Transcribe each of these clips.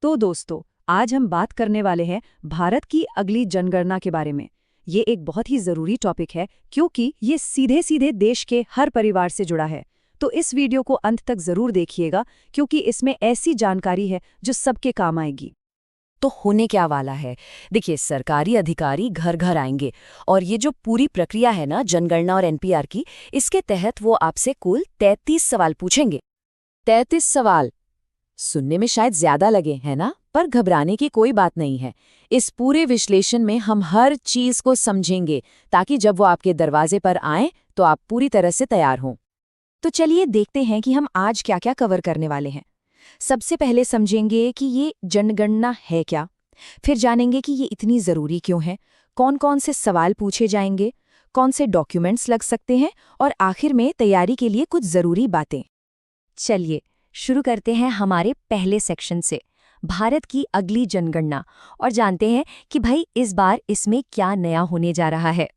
तो दोस्तों, आज हम बात करने वाले हैं भारत की अगली जनगणना के बारे में। ये एक बहुत ही ज़रूरी टॉपिक है क्योंकि ये सीधे सीधे देश के हर परिवार से जुड़ा है। तो इस वीडियो को अंत तक ज़रूर देखिएगा क्योंकि इसमें ऐसी जानकारी है जो सबके काम आएगी। तो होने क्या वाला है? देखिए, सरकारी अधिकारी घर घर आएंगे और ये जो पूरी प्रक्रिया है ना जनगणना और एनपीआर की, इसके तहत वो आपसे कुल 33 सवाल पूछेंगे। 33 सवाल सुनने में शायद ज्यादा लगे, है ना? पर घबराने की कोई बात नहीं है। इस पूरे विश्लेषण में हम हर चीज को समझेंगे ताकि जब वो आपके दरवाजे पर आएं तो आप पूरी तरह से तैयार हों। तो चलिए देखते हैं कि हम आज क्या क्या कवर करने वाले हैं। सबसे पहले समझेंगे कि ये जनगणना है क्या, फिर जानेंगे कि ये इतनी ज़रूरी क्यों है, कौन कौन से सवाल पूछे जाएंगे, कौन से डॉक्यूमेंट्स लग सकते हैं और आखिर में तैयारी के लिए कुछ ज़रूरी बातें। चलिए शुरू करते हैं हमारे पहले सेक्शन से, भारत की अगली जनगणना, और जानते हैं कि भाई इस बार इसमें क्या नया होने जा रहा है।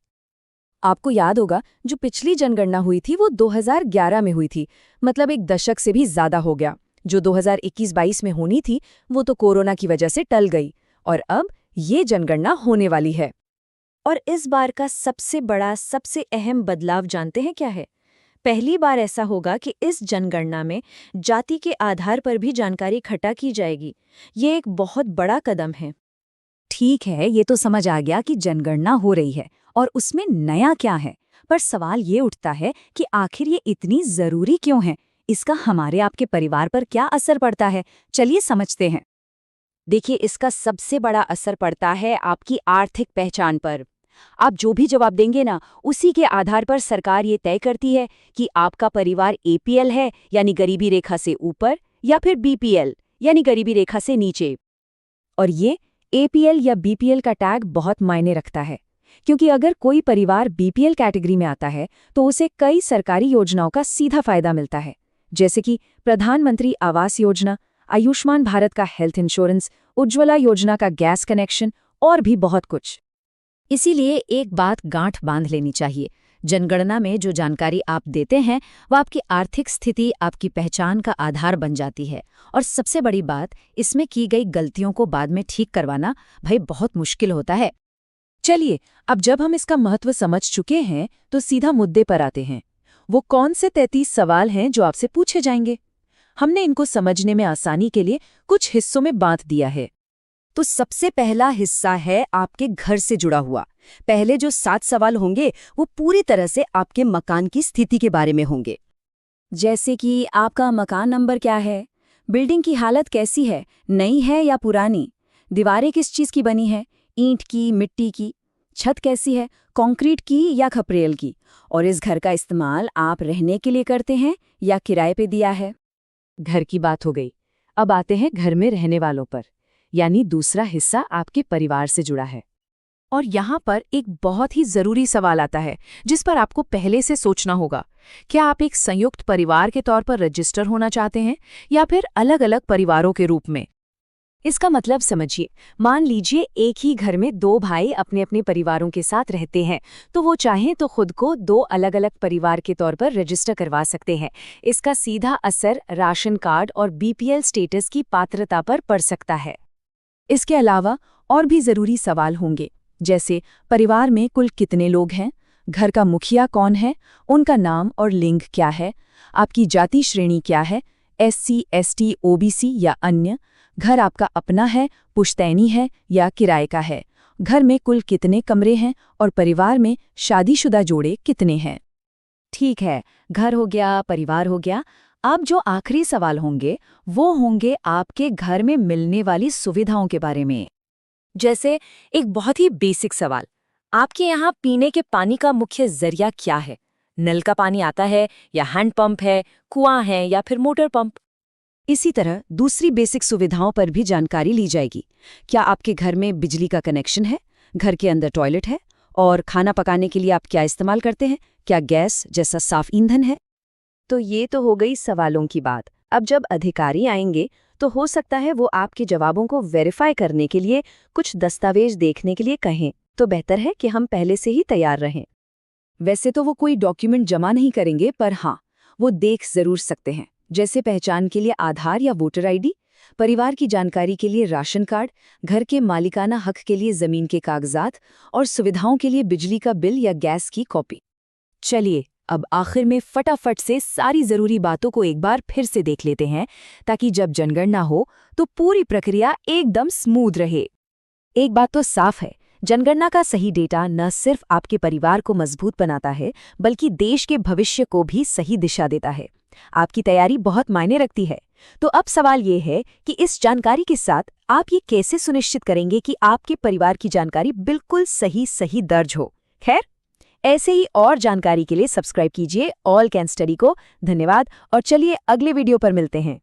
आपको याद होगा जो पिछली जनगणना हुई थी वो 2011 में हुई थी, मतलब एक दशक से भी ज्यादा हो गया। जो 2021-22 में होनी थी वो तो कोरोना की वजह से टल गई और अब ये जनगणना होने वाली है। और इस बार का सबसे बड़ा, सबसे अहम बदलाव जानते हैं क्या है? पहली बार ऐसा होगा कि इस जनगणना में जाति के आधार पर भी जानकारी इकट्ठा की जाएगी। ये एक बहुत बड़ा कदम है। ठीक है, ये तो समझ आ गया कि जनगणना हो रही है और उसमें नया क्या है, पर सवाल ये उठता है कि आखिर ये इतनी ज़रूरी क्यों है? इसका हमारे आपके परिवार पर क्या असर पड़ता है? चलिए समझते हैं। देखिए, इसका सबसे बड़ा असर पड़ता है आपकी आर्थिक पहचान पर। आप जो भी जवाब देंगे ना, उसी के आधार पर सरकार ये तय करती है कि आपका परिवार एपीएल है यानी गरीबी रेखा से ऊपर, या फिर बीपीएल यानी गरीबी रेखा से नीचे। और ये एपीएल या बीपीएल का टैग बहुत मायने रखता है, क्योंकि अगर कोई परिवार बीपीएल कैटेगरी में आता है तो उसे कई सरकारी योजनाओं का सीधा फायदा मिलता है, जैसे कि प्रधानमंत्री आवास योजना, आयुष्मान भारत का हेल्थ इंश्योरेंस, उज्ज्वला योजना का गैस कनेक्शन और भी बहुत कुछ। इसीलिए एक बात गांठ बांध लेनी चाहिए, जनगणना में जो जानकारी आप देते हैं वो आपकी आर्थिक स्थिति, आपकी पहचान का आधार बन जाती है। और सबसे बड़ी बात, इसमें की गई गलतियों को बाद में ठीक करवाना भाई बहुत मुश्किल होता है। चलिए, अब जब हम इसका महत्व समझ चुके हैं तो सीधा मुद्दे पर आते हैं। वो कौन से 33 सवाल हैं जो आपसे पूछे जाएंगे? हमने इनको समझने में आसानी के लिए कुछ हिस्सों में बांट दिया है। तो सबसे पहला हिस्सा है आपके घर से जुड़ा हुआ। पहले जो 7 सवाल होंगे वो पूरी तरह से आपके मकान की स्थिति के बारे में होंगे, जैसे कि आपका मकान नंबर क्या है, बिल्डिंग की हालत कैसी है, नई है या पुरानी, दीवारें किस चीज़ की बनी है, ईंट की, मिट्टी की, छत कैसी है, कंक्रीट की या खपरेल की, और इस घर का इस्तेमाल आप रहने के लिए करते हैं या किराए पे दिया है। घर की बात हो गई, अब आते हैं घर में रहने वालों पर, यानी दूसरा हिस्सा आपके परिवार से जुड़ा है। और यहाँ पर एक बहुत ही ज़रूरी सवाल आता है जिस पर आपको पहले से सोचना होगा। क्या आप एक संयुक्त परिवार के तौर पर रजिस्टर होना चाहते हैं या फिर अलग अलग परिवारों के रूप में? इसका मतलब समझिए, मान लीजिए एक ही घर में 2 भाई अपने अपने परिवारों के साथ रहते हैं, तो वो चाहें तो खुद को 2 अलग अलग परिवार के तौर पर रजिस्टर करवा सकते हैं। इसका सीधा असर राशन कार्ड और बीपीएल स्टेटस की पात्रता पर पड़ सकता है। इसके अलावा और भी ज़रूरी सवाल होंगे, जैसे परिवार में कुल कितने लोग हैं, घर का मुखिया कौन है, उनका नाम और लिंग क्या है, आपकी जाति श्रेणी क्या है, एससी, एसटी, ओबीसी या अन्य, घर आपका अपना है, पुश्तैनी है या किराए का है, घर में कुल कितने कमरे हैं और परिवार में शादीशुदा जोड़े कितने हैं। ठीक है, घर हो गया, परिवार हो गया। अब जो आखिरी सवाल होंगे वो होंगे आपके घर में मिलने वाली सुविधाओं के बारे में। जैसे एक बहुत ही बेसिक सवाल, आपके यहाँ पीने के पानी का मुख्य जरिया क्या है? नल का पानी आता है या हैंडपंप है, कुआं है या फिर मोटर पंप? इसी तरह दूसरी बेसिक सुविधाओं पर भी जानकारी ली जाएगी। क्या आपके घर में बिजली का कनेक्शन है, घर के अंदर टॉयलेट है, और खाना पकाने के लिए आप क्या इस्तेमाल करते हैं, क्या गैस जैसा साफ ईंधन है? तो ये तो हो गई सवालों की बात। अब जब अधिकारी आएंगे तो हो सकता है वो आपके जवाबों को वेरीफाई करने के लिए कुछ दस्तावेज देखने के लिए कहें, तो बेहतर है कि हम पहले से ही तैयार रहें। वैसे तो वो कोई डॉक्यूमेंट जमा नहीं करेंगे, पर हाँ, वो देख जरूर सकते हैं, जैसे पहचान के लिए आधार या वोटर आईडी, परिवार की जानकारी के लिए राशन कार्ड, घर के मालिकाना हक के लिए जमीन के कागजात और सुविधाओं के लिए बिजली का बिल या गैस की कॉपी। चलिए अब आखिर में फटाफट से सारी जरूरी बातों को एक बार फिर से देख लेते हैं, ताकि जब जनगणना हो तो पूरी प्रक्रिया एकदम स्मूथ रहे। एक बात तो साफ है, जनगणना का सही डेटा न सिर्फ आपके परिवार को मजबूत बनाता है, बल्कि देश के भविष्य को भी सही दिशा देता है। आपकी तैयारी बहुत मायने रखती है। तो अब सवाल ये है कि इस जानकारी के साथ आप ये कैसे सुनिश्चित करेंगे कि आपके परिवार की जानकारी बिल्कुल सही दर्ज हो। खैर, ऐसे ही और जानकारी के लिए सब्सक्राइब कीजिए ऑल कैन स्टडी को। धन्यवाद और चलिए अगले वीडियो पर मिलते हैं।